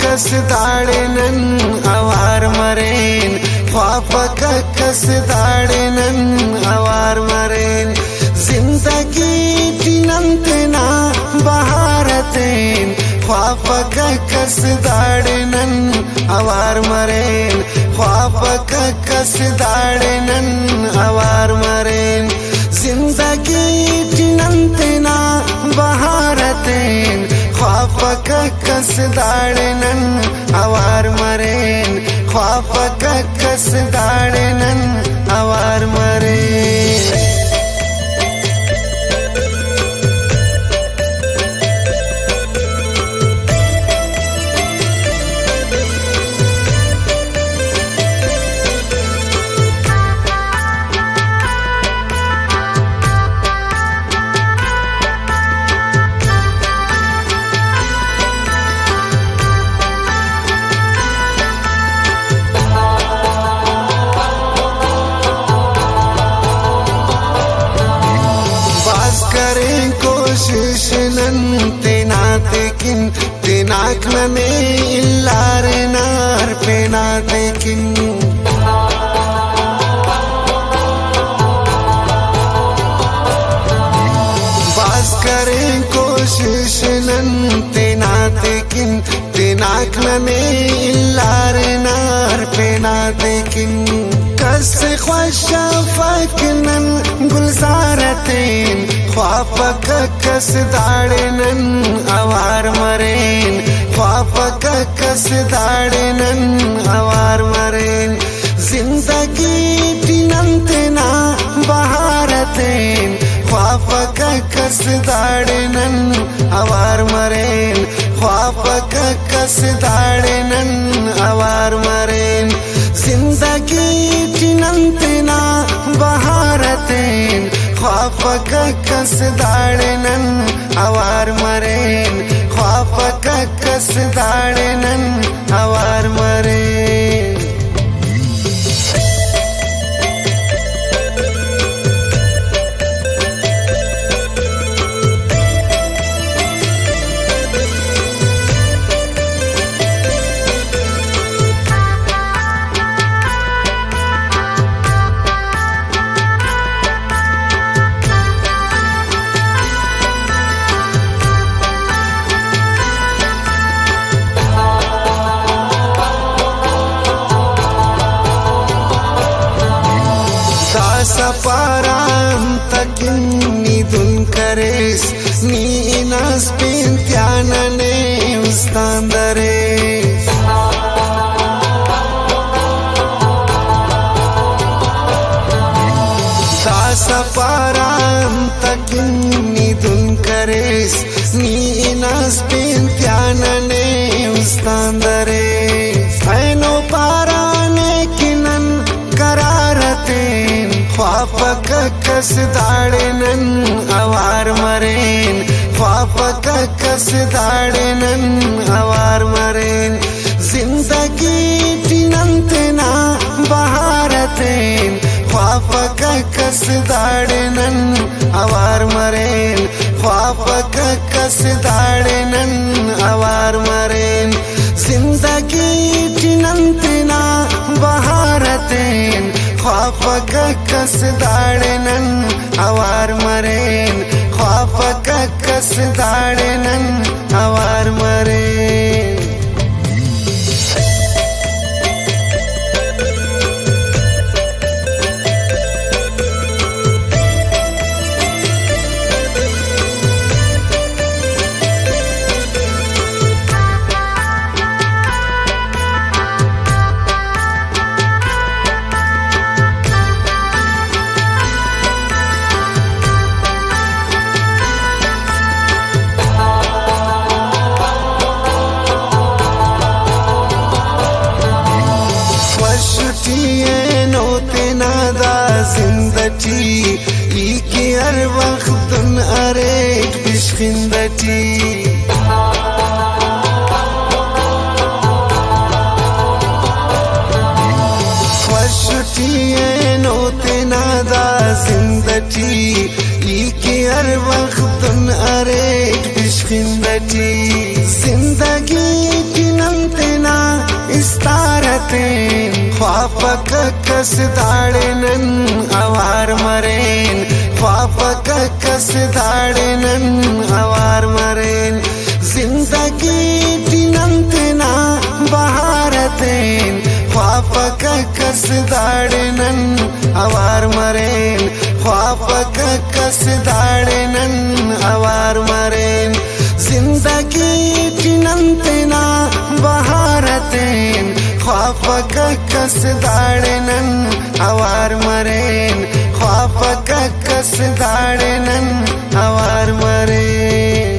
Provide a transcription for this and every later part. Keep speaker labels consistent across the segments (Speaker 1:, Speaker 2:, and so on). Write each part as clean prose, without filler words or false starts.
Speaker 1: कस दाड़ेनन अवार मरेन ख्वाब कस दाड़ेनन अवार मरेन जिंदगी दिनंतना बहारतेन ख्वाब कस दाड़ेनन अवार मरेन ख्वाब कस दाड़ेनन अवार मरेन जिंदगी दिनंतना बहारतेन ख्वाब कस दाड़ेनन अवार मरेन ख्वाब कस दाड़ेनन अवार मरेन कोशिश नंतेना तेकिन तेनाक नने इल्लारे नार पेना तेकिन बास करें कोशिश नंतेना तेकिन तेनाक नने इल्लारे नार पेना तेकिन कस ख्वाशा फकनन गुलजारतेन ख्वाब कस दाड़ेनन अवार मरेन ख्वाब कस दाड़ेनन अवार मरेन जिंदगी दिनंतना बहारतेन ख्वाब कस दाड़ेनन अवार मरेन ख्वाब कस दाड़ेनन अवार मरेन जिंदगी दिनंतना बहारतेन ख्वाब कस दाड़ेनन अवार मरेन ख्वाब कस दाड़ेनन अवार मरेन Saparam takin ni dun kares ni inas pintiana ne ustandare saparam takin ni dun kares ni inas pintiana ne ustandare aino parane kinan kararaten ख्वाब कस दाड़ेनन अवार मरेन ख्वाब कस दाड़ेनन अवार मरेन जिंदगी दिनंतना बहारतेन ख्वाब कस दाड़ेनन अवार मरेन ख्वाब कस दाड़ेनन अवार मरेन जिंदगी दिनंतना बहारतेन ख्वाब कस दाड़ेनन अवार मरेन ख्वाब कस दाड़ेनन अवार मरेन जिंदगी की हर वक्त अरेट बिस्किंदती खुशियाँ नोते नादा जिंदगी की हर वक्त अरेट बिस्किंदती जिंदगी की ख्वापक कस दाड़ेनन अवार मरेन ख्वापक कस दाड़ेनन अवार मरेन जिंदगी दिनंतना बहारतेन ख्वापक कस दाड़ेनन अवार मरेन ख्वापक कस दाड़ेनन अवार मरेन जिंदगी दिनंतना बहारतेन ख्वापक कस दाड़ेनन अवार मरेन ख्वापक कस दाड़ेनन अवार मरेन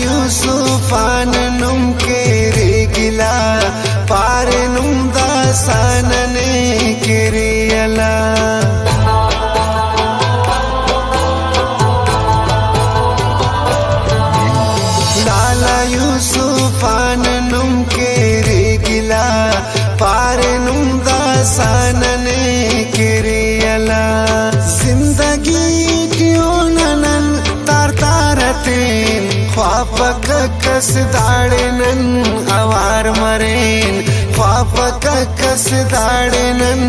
Speaker 1: यूसुफान नुम के रे गिला पार नुम दासानने के रे अला लाला यूसुफान नुम के रे गिला पार नुम दासानने के रे अला जिंदगी क्यों ननन तार तारतेन ख्वापक कस दाड़ेनन अवार मरेन ख्वापक कस दाड़ेनन